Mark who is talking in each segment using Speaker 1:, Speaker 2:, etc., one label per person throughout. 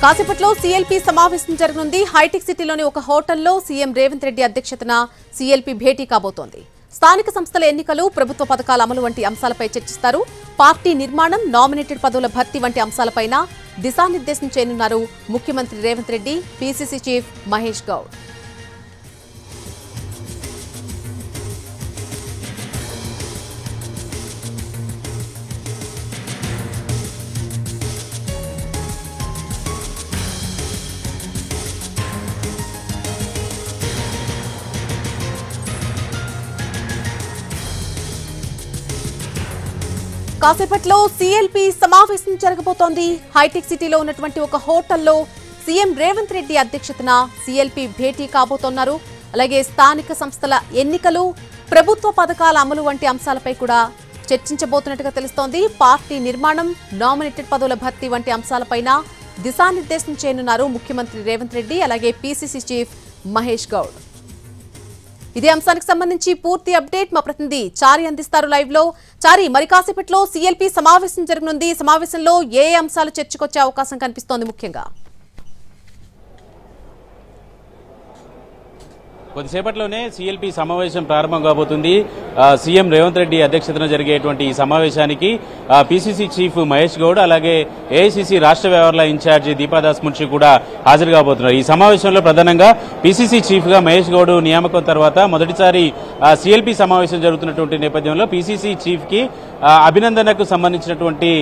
Speaker 1: కాసేపట్లో సీఎల్పీ సమావేశం జరగనుంది. హైటెక్ సిటీలోని ఒక హోటల్లో సీఎం రేవంత్ రెడ్డి అధ్యక్షతన సీఎల్పీ భేటీ కాబోతోంది. స్థానిక సంస్థల ఎన్నికలు, ప్రభుత్వ పథకాల అమలు వంటి అంశాలపై చర్చిస్తారు. పార్టీ నిర్మాణం, నామినేటెడ్ పదవుల భర్తీ వంటి అంశాలపైన దిశానిర్దేశం చేయనున్నారు ముఖ్యమంత్రి రేవంత్ రెడ్డి, పీసీసీ చీఫ్ మహేష్ గౌడ్. కాసేపట్లో సీఎల్పీ సమావేశం జరగబోతోంది. హైటెక్ సిటీలో ఉన్నటువంటి ఒక హోటల్లో సీఎం రేవంత్ రెడ్డి అధ్యక్షతన సీఎల్పీ భేటీ కాబోతున్నారు. అలాగే స్థానిక సంస్థల ఎన్నికలు, ప్రభుత్వ పథకాల అమలు వంటి అంశాలపై కూడా చర్చించబోతున్నట్టుగా తెలుస్తోంది. పార్టీ నిర్మాణం, నామినేటెడ్ పదవుల భర్తీ వంటి అంశాలపైన దిశానిర్దేశం చేయనున్నారు ముఖ్యమంత్రి రేవంత్ రెడ్డి, అలాగే పీసీసీ చీఫ్ మహేష్ గౌడ్. ఇదే అంశానికి సంబంధించి పూర్తి అప్డేట్ మా ప్రతినిధి చారి అందిస్తారు లైవ్ లో. చారి, మరి కాసేపట్లో సీఎల్పీ సమావేశం జరగనుంది. సమావేశంలో ఏ అంశాలు చర్చకొచ్చే అవకాశం కనిపిస్తోంది? ముఖ్యంగా
Speaker 2: కొద్దిసేపట్లోనే సీఎల్పీ సమావేశం ప్రారంభం కాబోతుంది. సీఎం రేవంత్ రెడ్డి అధ్యక్షతన జరిగేటువంటి ఈ సమావేశానికి పీసీసీ చీఫ్ మహేష్ గౌడ్, అలాగే ఏఐసీసీ రాష్ట్ర వ్యవహారాల ఇన్ఛార్జి దీపాదాస్ మున్షి కూడా హాజరు కాబోతున్నారు. ఈ సమావేశంలో ప్రధానంగా పీసీసీ చీఫ్ గా మహేష్ గౌడ్ నియామకం తర్వాత మొదటిసారి సీఎల్పీ సమావేశం జరుగుతున్నటువంటి నేపథ్యంలో పీసీసీ చీఫ్ కి అభినందనకు సంబంధించినటువంటి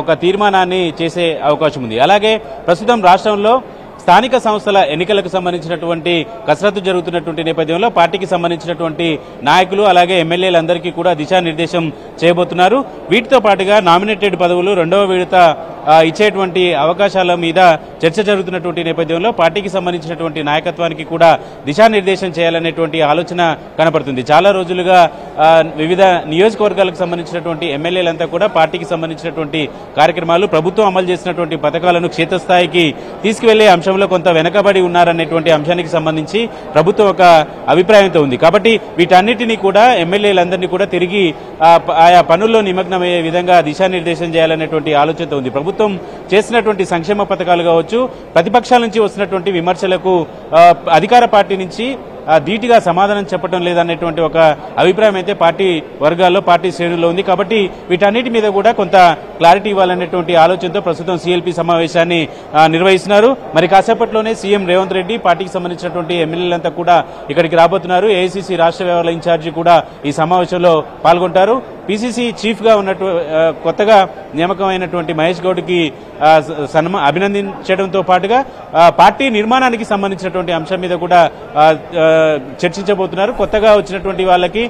Speaker 2: ఒక తీర్మానాన్ని చేసే అవకాశం ఉంది. అలాగే ప్రస్తుతం రాష్ట్రంలో స్థానిక సంస్థల ఎన్నికలకు సంబంధించినటువంటి కసరత్తు జరుగుతున్నటువంటి నేపథ్యంలో పార్టీకి సంబంధించినటువంటి నాయకులు, అలాగే ఎమ్మెల్యేలందరికీ కూడా దిశానిర్దేశం చేయబోతున్నారు. వీటితో పాటుగా నామినేటెడ్ పదవులు రెండవ విడత ఇచ్చేటువంటి అవకాశాల మీద చర్చ జరుగుతున్నటువంటి నేపథ్యంలో పార్టీకి సంబంధించినటువంటి నాయకత్వానికి కూడా దిశానిర్దేశం చేయాలనేటువంటి ఆలోచన కనపడుతుంది. చాలా రోజులుగా వివిధ నియోజకవర్గాలకు సంబంధించినటువంటి ఎమ్మెల్యేలంతా కూడా పార్టీకి సంబంధించినటువంటి కార్యక్రమాలు, ప్రభుత్వం అమలు చేసినటువంటి పథకాలను క్షేత్రస్థాయికి తీసుకువెళ్లే అంశంలో కొంత వెనకబడి ఉన్నారనేటువంటి అంశానికి సంబంధించి ప్రభుత్వం ఒక అభిప్రాయంతో ఉంది. కాబట్టి వీటన్నిటినీ కూడా ఎమ్మెల్యేలందరినీ కూడా తిరిగి ఆయా పనుల్లో నిమగ్నమయ్యే విధంగా దిశానిర్దేశం చేయాలనేటువంటి ఆలోచనతో ఉంది. ప్రభుత్వం చేసినటువంటి సంక్షేమ పథకాలు కావచ్చు, ప్రతిపక్షాల నుంచి వస్తున్నటువంటి విమర్శలకు అధికార పార్టీ నుంచి ధీటుగా సమాధానం చెప్పడం లేదనేటువంటి ఒక అభిప్రాయం అయితే పార్టీ వర్గాల్లో, పార్టీ శ్రేణుల్లో ఉంది. కాబట్టి వీటన్నిటి మీద కూడా కొంత క్లారిటీ ఇవ్వాలనేటువంటి ఆలోచనతో ప్రస్తుతం సీఎల్పీ సమావేశాన్ని నిర్వహిస్తున్నారు. మరి కాసేపట్లోనే సీఎం రేవంత్ రెడ్డి, పార్టీకి సంబంధించినటువంటి ఎమ్మెల్యేలంతా కూడా ఇక్కడికి రాబోతున్నారు. ఏఐసీసీ రాష్ట్ర వ్యవహారాల ఇన్ఛార్జి కూడా ఈ సమావేశంలో పాల్గొంటారు. పీసీసీ చీఫ్ గా ఉన్నట్టు కొత్తగా నియామకమైనటువంటి మహేష్ గౌడ్కి అభినందించడంతో పాటుగా పార్టీ నిర్మాణానికి సంబంధించినటువంటి అంశం మీద కూడా చర్చించబోతున్నారు. కొత్తగా వచ్చినటువంటి వాళ్ళకి,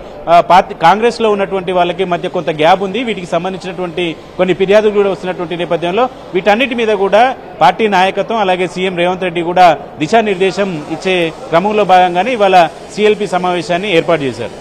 Speaker 2: కాంగ్రెస్ లో ఉన్నటువంటి వాళ్ళకి మధ్య కొంత గ్యాప్ ఉంది. వీటికి సంబంధించినటువంటి కొన్ని ఫిర్యాదులు కూడా వస్తున్నటువంటి నేపథ్యంలో వీటన్నిటి మీద కూడా పార్టీ నాయకత్వం, అలాగే సీఎం రేవంత్ రెడ్డి కూడా దిశానిర్దేశం ఇచ్చే క్రమంలో భాగంగానే ఇవాళ సీఎల్పీ సమావేశాన్ని ఏర్పాటు చేశారు.